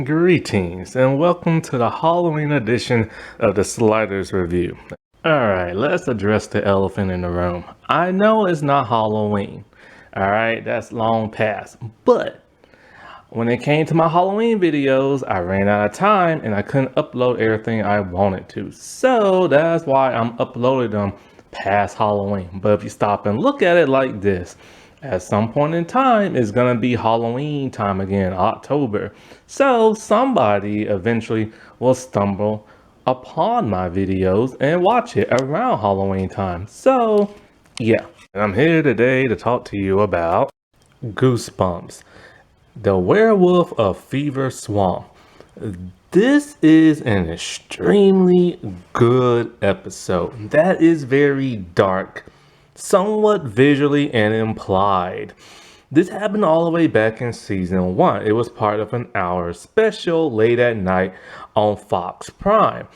Greetings and welcome to the Halloween edition of the Sliders Review. Alright, let's address the elephant in the room. I know it's not Halloween. Alright, that's long past. But when it came to my Halloween videos, I ran out of time and I couldn't upload everything I wanted to. So that's why I'm uploading them past Halloween. But if you stop and look at it like this, at some point in time, it's gonna be Halloween time again, October. So somebody eventually will stumble upon my videos and watch it around Halloween time. So yeah, and I'm here today to talk to you about Goosebumps, the Werewolf of Fever Swamp. This is an extremely good episode that is very dark, somewhat visually and implied. This happened all the way back in season 1. It was part of an hour special late at night on Fox Prime.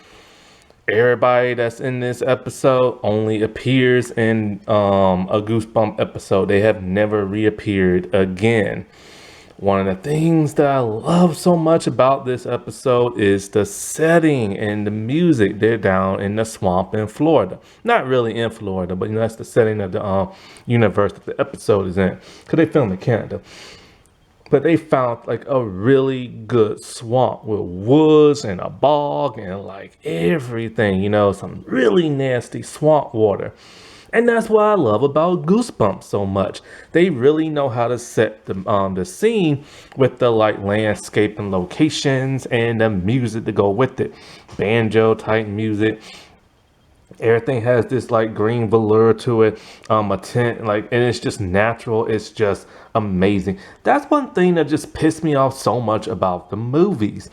Everybody that's in this episode only appears in a Goosebump episode. They have never reappeared again. One of the things that I love so much about this episode is the setting and the music. They're down in the swamp in Florida. Not really in Florida, but that's the setting of the universe that the episode is in. Because they filmed in Canada. But they found like a really good swamp with woods and a bog and like everything, some really nasty swamp water. And that's what I love about Goosebumps so much. They really know how to set the scene with the like landscape and locations and the music to go with it. Banjo type music. Everything has this like green velour to it, a tint, and it's just natural. It's just amazing. That's one thing that just pissed me off so much about the movies.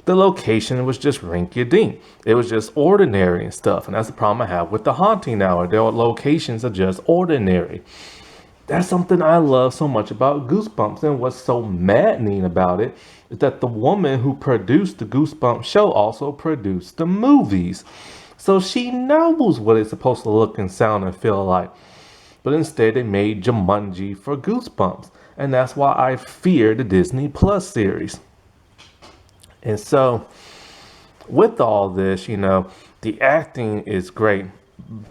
The location was just rinky-dink. It was just ordinary and stuff. And that's the problem I have with The Haunting Hour. Their locations are just ordinary. That's something I love so much about Goosebumps. And what's so maddening about it is that the woman who produced the Goosebumps show also produced the movies. So she knows what it's supposed to look and sound and feel like. But instead they made Jumanji for Goosebumps. And that's why I fear the Disney Plus series. And so, with all this, the acting is great.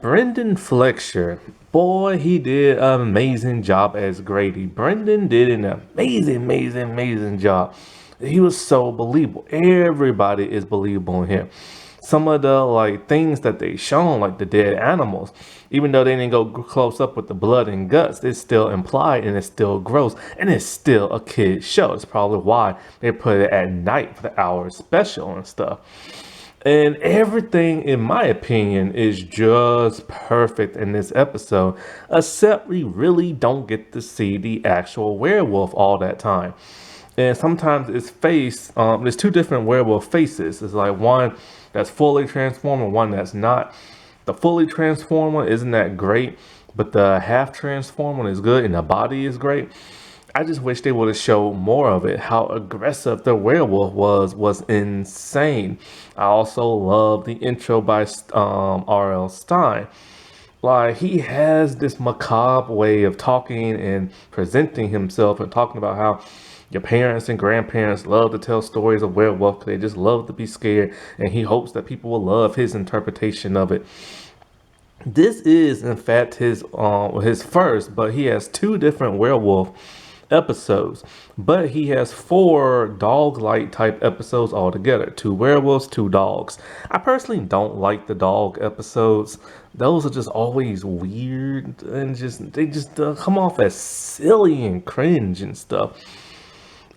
Brendan Fletcher, boy, he did an amazing job as Grady. Brendan did an amazing job. He was so believable. Everybody is believable in here. Some of the things that they shown, like the dead animals, even though they didn't go close up with the blood and guts, it's still implied and it's still gross and it's still a kid's show. It's probably why they put it at night for the hour special and stuff. And everything, in my opinion, is just perfect in this episode, except we really don't get to see the actual werewolf all that time. And sometimes its face, there's two different werewolf faces. It's like one that's fully transformed and one that's not. The fully transformed one isn't that great, but the half transformed one is good and the body is great. I just wish they would have showed more of it. How aggressive the werewolf was insane. I also love the intro by R.L. Stine. Like, he has this macabre way of talking and presenting himself and talking about how your parents and grandparents love to tell stories of werewolf because they just love to be scared, and he hopes that people will love his interpretation of it. This is, in fact, his first, but he has 2 different werewolf episodes. But he has 4 dog-like type episodes altogether. 2 werewolves, 2 dogs. I personally don't like the dog episodes. Those are just always weird and they just come off as silly and cringe and stuff.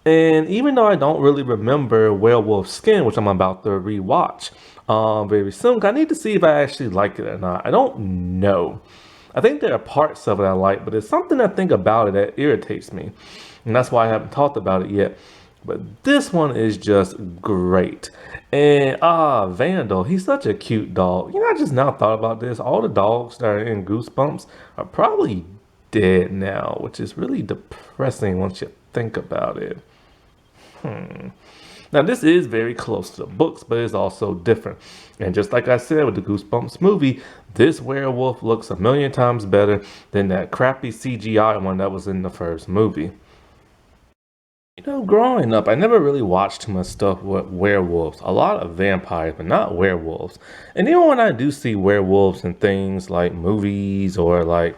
And even though I don't really remember Werewolf Skin, which I'm about to rewatch very soon, I need to see if I actually like it or not. I don't know. I think there are parts of it I like, but there's something I think about it that irritates me. And that's why I haven't talked about it yet. But this one is just great. And Vandal, he's such a cute dog. I just now thought about this. All the dogs that are in Goosebumps are probably dead now, which is really depressing once you think about it. Now, this is very close to the books, but it's also different. And just like I said with the Goosebumps movie, this werewolf looks a million times better than that crappy CGI one that was in the first movie. Growing up, I never really watched too much stuff with werewolves. A lot of vampires, but not werewolves. And even when I do see werewolves in things like movies or like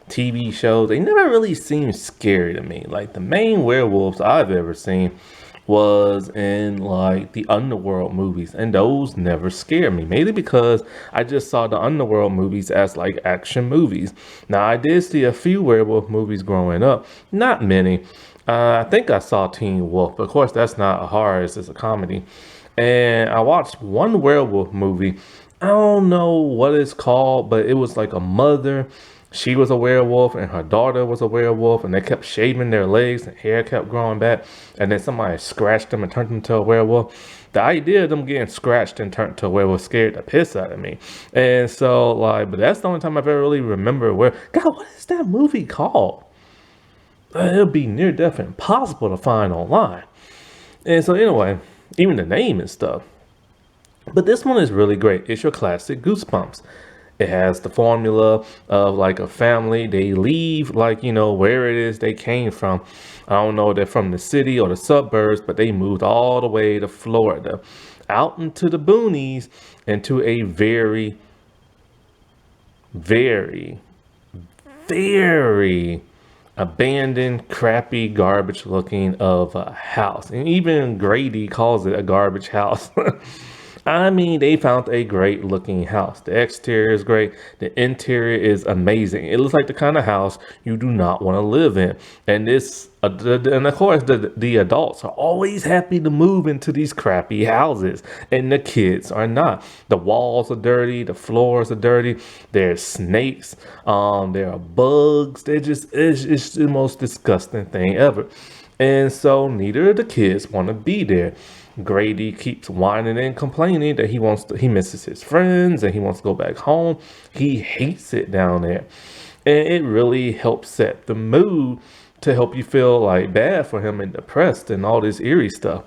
TV shows, they never really seem scary to me. Like the main werewolves I've ever seen was in like the underworld movies, and those never scare me, mainly because I just saw the underworld movies as like action movies. Now I did see a few werewolf movies growing up, not many. I think I saw Teen Wolf, but of course that's not a horror, it's just a comedy. And I watched one werewolf movie. I don't know what it's called, but it was like a mother. She was a werewolf and her daughter was a werewolf, and they kept shaving their legs and hair kept growing back. And then somebody scratched them and turned them into a werewolf. The idea of them getting scratched and turned into a werewolf scared the piss out of me. And so, like, but that's the only time I've ever really remember where, God, what is that movie called? It'll be near death impossible to find online. And so, anyway, even the name and stuff. But this one is really great. It's your classic Goosebumps. It has the formula of like a family. They leave like, where it is they came from. I don't know if they're from the city or the suburbs, but they moved all the way to Florida, out into the boonies, into a very, very, very abandoned, crappy, garbage looking of a house. And even Grady calls it a garbage house. I mean, they found a great looking house. The exterior is great. The interior is amazing. It looks like the kind of house you do not want to live in. And and of course, the adults are always happy to move into these crappy houses, and the kids are not. The walls are dirty. The floors are dirty. There's snakes. There are bugs. It's the most disgusting thing ever. And so neither of the kids want to be there. Grady keeps whining and complaining that he misses his friends and he wants to go back home. He hates it down there. And it really helps set the mood to help you feel like bad for him and depressed and all this eerie stuff.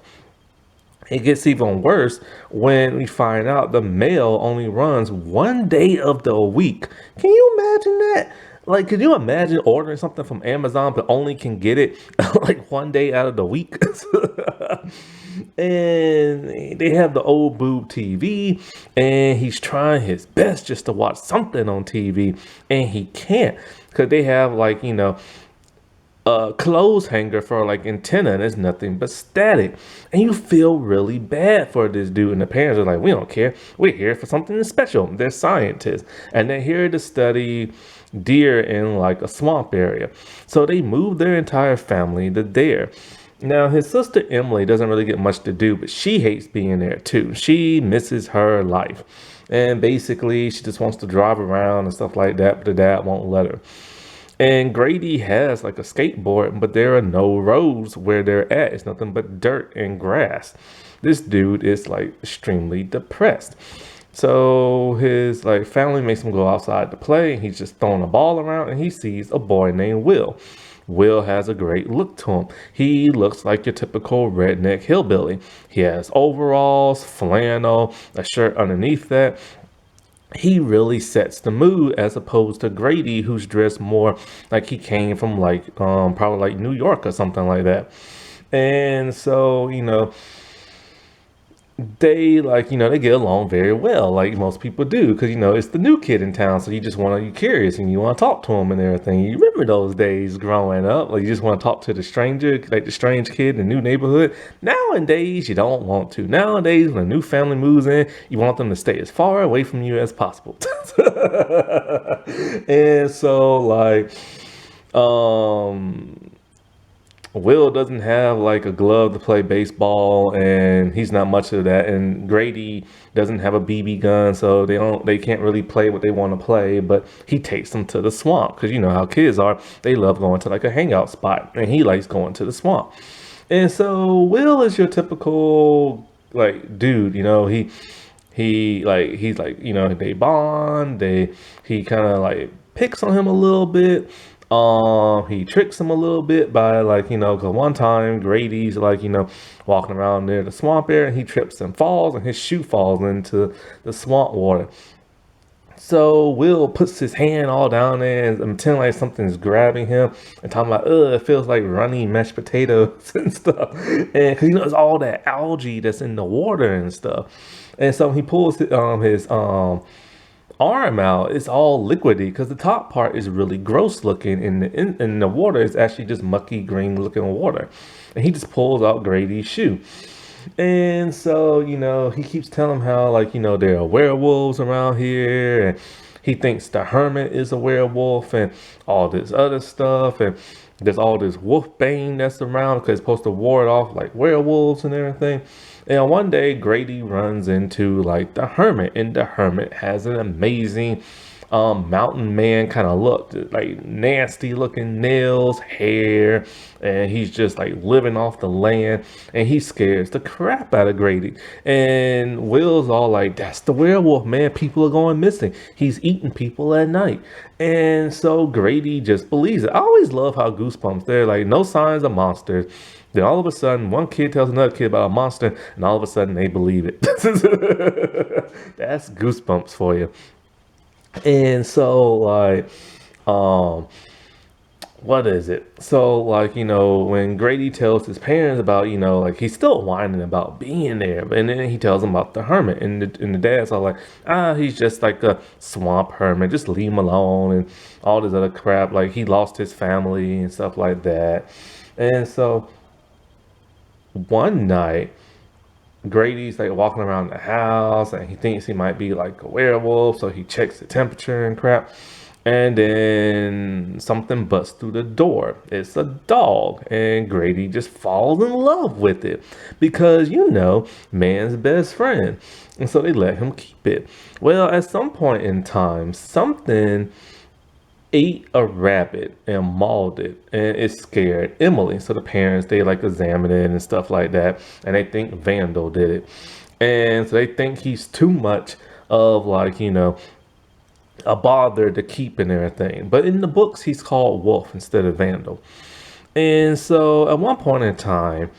It gets even worse when we find out the mail only runs one day of the week. Can you imagine that? Like, could you imagine ordering something from Amazon but only can get it like one day out of the week? And they have the old boob TV, and he's trying his best just to watch something on TV, and he can't because they have like, a clothes hanger for like antenna, and it's nothing but static. And you feel really bad for this dude, and the parents are like, we don't care, we're here for something special. They're scientists and they're here to study deer in like a swamp area, so they moved their entire family to there. Now his sister Emily doesn't really get much to do, but she hates being there too. She misses her life, and basically she just wants to drive around and stuff like that, but the dad won't let her. And Grady has like a skateboard, but there are no roads where they're at. It's nothing but dirt and grass. This dude is like extremely depressed. So his like family makes him go outside to play, and he's just throwing a ball around, and he sees a boy named Will. Will has a great look to him. He looks like your typical redneck hillbilly. He has overalls, flannel, a shirt underneath that. He really sets the mood as opposed to Grady, who's dressed more like he came from like probably like New York or something like that. And so, they like, they get along very well, like most people do, because it's the new kid in town, so you just want to, you're curious and you want to talk to him and everything. You remember those days growing up, like you just want to talk to the stranger, like the strange kid in the new neighborhood. Nowadays you don't want to. Nowadays when a new family moves in, you want them to stay as far away from you as possible. And so like Will doesn't have like a glove to play baseball, and he's not much of that. And Grady doesn't have a BB gun, so they can't really play what they want to play. But he takes them to the swamp because you know how kids are. They love going to like a hangout spot, and he likes going to the swamp. And so Will is your typical like dude. He's like they bond. He kind of like picks on him a little bit. He tricks him a little bit by like, cause one time Grady's like, walking around near the swamp area, and he trips and falls, and his shoe falls into the swamp water. So Will puts his hand all down there and pretending like something's grabbing him and talking about, it feels like runny mashed potatoes and stuff. And because it's all that algae that's in the water and stuff. And so he pulls his arm out. It's all liquidy because the top part is really gross looking, and in the water is actually just mucky green looking water. And he just pulls out Grady's shoe. And so, he keeps telling him how, like, there are werewolves around here, and he thinks the hermit is a werewolf, and all this other stuff, and there's all this wolf bane that's around because it's supposed to ward off like werewolves and everything. And one day, Grady runs into like the hermit, and the hermit has an amazing mountain man kind of look, like nasty looking nails, hair, and he's just like living off the land, and he scares the crap out of Grady. And Will's all like, that's the werewolf, man, people are going missing, he's eating people at night. And so Grady just believes it. I always love how Goosebumps, they're like no signs of monsters, then all of a sudden one kid tells another kid about a monster, and all of a sudden they believe it. That's Goosebumps for you. And so like what is it? So like, when Grady tells his parents about, like he's still whining about being there, and then he tells them about the hermit, and the dad's all like, he's just like a swamp hermit, just leave him alone, and all this other crap, like he lost his family and stuff like that. And so one night Grady's like walking around the house, and he thinks he might be like a werewolf, so he checks the temperature and crap. And then something busts through the door. It's a dog, and Grady just falls in love with it because, man's best friend. And so they let him keep it. Well, at some point in time, something ate a rabbit and mauled it, and it scared Emily. So the parents, they like examine it and stuff like that, and they think Vandal did it. And so they think he's too much of like, a bother to keep and everything. But in the books, he's called Wolf instead of Vandal. And so at one point in time,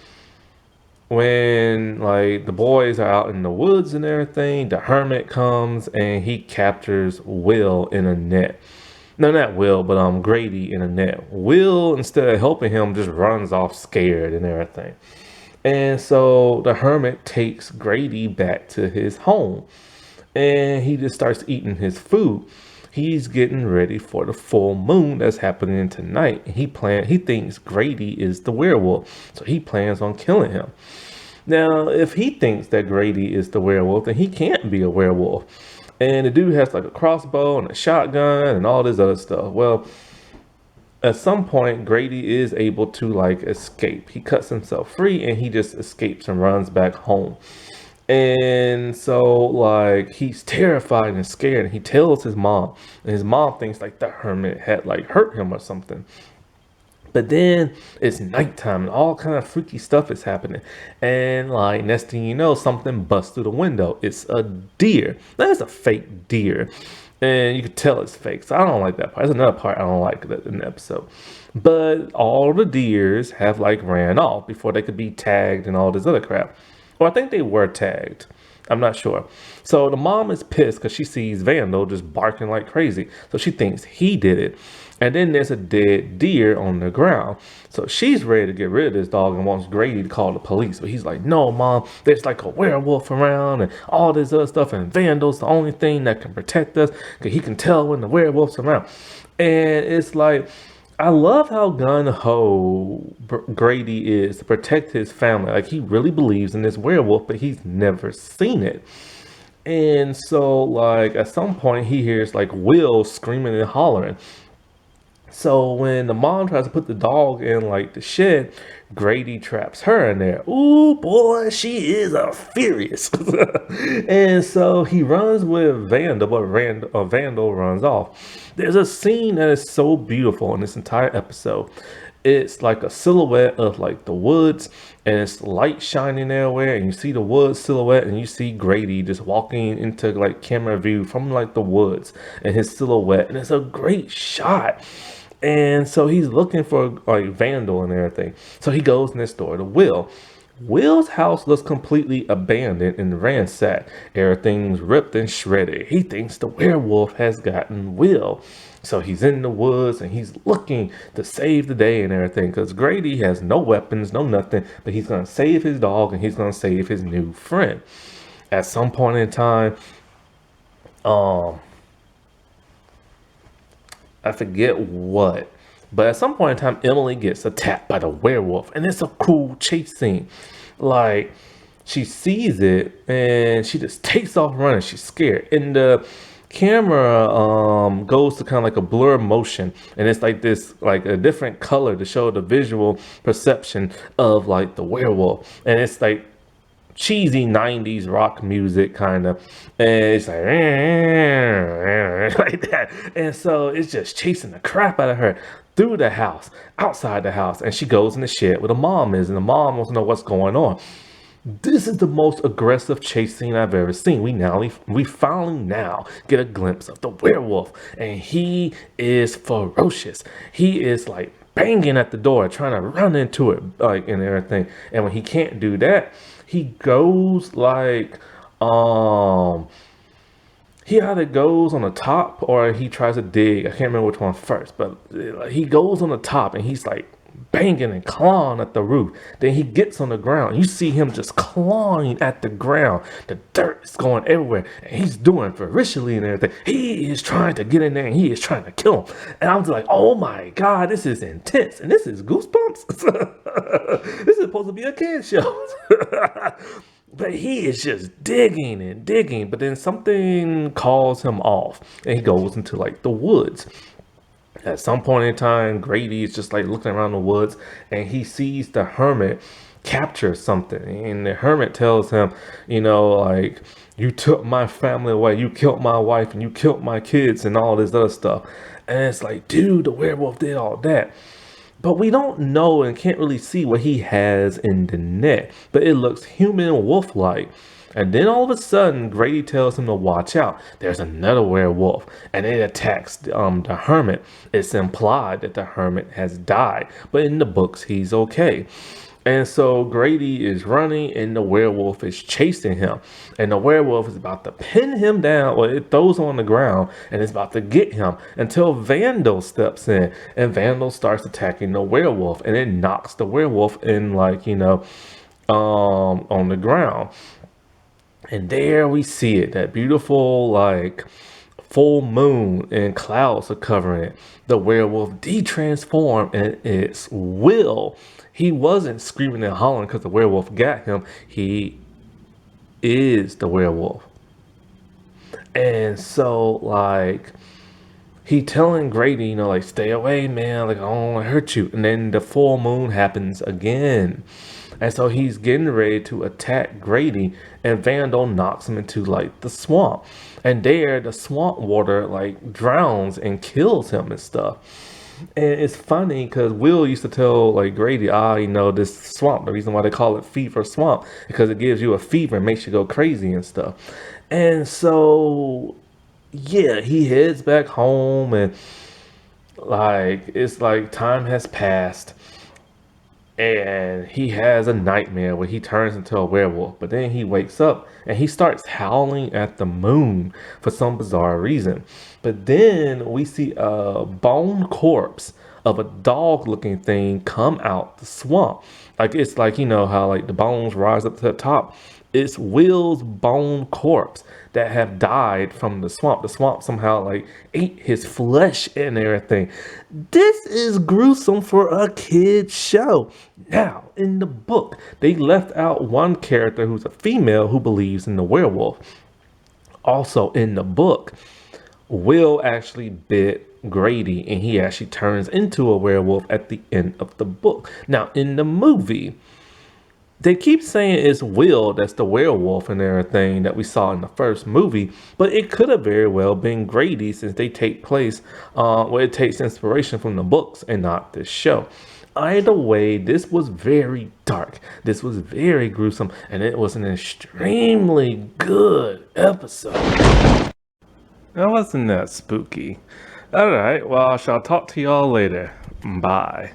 when like the boys are out in the woods and everything, the hermit comes and he captures Will in a net. No, not Will, but Grady in a net. Will, instead of helping him, just runs off scared and everything. And so the hermit takes Grady back to his home, and he just starts eating his food. He's getting ready for the full moon that's happening tonight. He thinks Grady is the werewolf, so he plans on killing him. Now, if he thinks that Grady is the werewolf, then he can't be a werewolf. And the dude has like a crossbow and a shotgun and all this other stuff. Well, at some point, Grady is able to like escape. He cuts himself free and he just escapes and runs back home. And so like he's terrified and scared, and he tells his mom, and his mom thinks like the hermit had like hurt him or something. But then it's nighttime and all kind of freaky stuff is happening. And like next thing you know, something busts through the window. It's a deer. That's a fake deer. And you can tell it's fake. So I don't like that part. That's another part I don't like in the episode. But all the deers have like ran off before they could be tagged and all this other crap. Well, I think they were tagged. I'm not sure. So the mom is pissed because she sees Vandal just barking like crazy. So she thinks he did it. And then there's a dead deer on the ground. So she's ready to get rid of this dog and wants Grady to call the police. But he's like, no, mom, there's like a werewolf around and all this other stuff. And Vandal's the only thing that can protect us because he can tell when the werewolf's around. And it's like, I love how gun-ho Grady is to protect his family. Like, he really believes in this werewolf, but he's never seen it. And so, like, at some point, he hears, like, Will screaming and hollering. So when the mom tries to put the dog in like the shed, Grady traps her in there. Ooh, boy, she is a furious. And so he runs with Vandal, but Vandal runs off. There's a scene that is so beautiful in this entire episode. It's like a silhouette of like the woods, and it's light shining everywhere, and you see the woods silhouette, and you see Grady just walking into like camera view from like the woods and his silhouette, and it's a great shot. And so he's looking for like Vandal and everything. So he goes next door to Will. Will's house looks completely abandoned and ransacked. Everything's ripped and shredded. He thinks the werewolf has gotten Will. So he's in the woods and he's looking to save the day and everything because Grady has no weapons, no nothing, but he's going to save his dog and he's going to save his new friend. At some point in time, um, I forget what, but at some point in time, Emily gets attacked by the werewolf, and it's a cool chase scene. Like, she sees it and she just takes off running. She's scared, and the camera goes to kind of like a blur motion, and it's like this, like a different color to show the visual perception of like the werewolf, and it's like cheesy 90s rock music kind of, and it's like like that, and so it's just chasing the crap out of her through the house, outside the house, and she goes in the shed where the mom is, and the mom wants to know what's going on. This is the most aggressive chase scene I've ever seen. We finally now get a glimpse of the werewolf, and he is ferocious. He is like banging at the door, trying to run into it, like, and everything. And when he can't do that, he goes like, he either goes on the top or he tries to dig. I can't remember which one first, but he goes on the top and he's like banging and clawing at the roof. Then he gets on the ground. You see him just clawing at the ground. The dirt is going everywhere, and he's doing ferociously and everything. He is trying to get in there and he is trying to kill him. And I was like, oh my God, this is intense. And this is Goosebumps. This is supposed to be a kid show. But he is just digging and digging, but then something calls him off and he goes into like the woods. At some point in time, Grady is just like looking around the woods and he sees the hermit capture something. And the hermit tells him, you know, like, you took my family away, you killed my wife and you killed my kids and all this other stuff. And it's like, dude, the werewolf did all that. But we don't know and can't really see what he has in the net. But it looks human wolf-like. And then all of a sudden, Grady tells him to watch out. There's another werewolf. And it attacks the hermit. It's implied that the hermit has died. But in the books, he's okay. And so Grady is running and the werewolf is chasing him. And the werewolf is about to pin him down, or it throws him on the ground and it's about to get him until Vandal steps in. And Vandal starts attacking the werewolf and it knocks the werewolf in, like, you know, on the ground. And there we see it, that beautiful, like, full moon and clouds are covering it. The werewolf de-transformed and it's Will. He wasn't screaming and hollering because the werewolf got him. He is the werewolf. And so, like, he telling Grady, you know, like, stay away, man. Like, I don't want to hurt you. And then the full moon happens again. And so he's getting ready to attack Grady, and Vandal knocks him into like the swamp. And there, the swamp water like drowns and kills him and stuff. And it's funny because Will used to tell like Grady, you know, this swamp, the reason why they call it Fever Swamp, because it gives you a fever and makes you go crazy and stuff. And so, yeah, he heads back home, and like, it's like time has passed. And he has a nightmare where he turns into a werewolf, but then he wakes up and he starts howling at the moon for some bizarre reason. But then we see a bone corpse of a dog looking thing come out the swamp. Like, it's like, you know how like the bones rise up to the top. It's Will's bone corpse that have died from the swamp. The swamp somehow like ate his flesh and everything. This is gruesome for a kid's show. Now, in the book, they left out one character who's a female who believes in the werewolf. Also in the book, Will actually bit Grady and he actually turns into a werewolf at the end of the book. Now, in the movie, they keep saying it's Will that's the werewolf and everything that we saw in the first movie, but it could have very well been Grady, since they take place, it takes inspiration from the books and not this show. Either way, this was very dark. This was very gruesome, and it was an extremely good episode. That wasn't that spooky. All right, well, I shall talk to y'all later. Bye.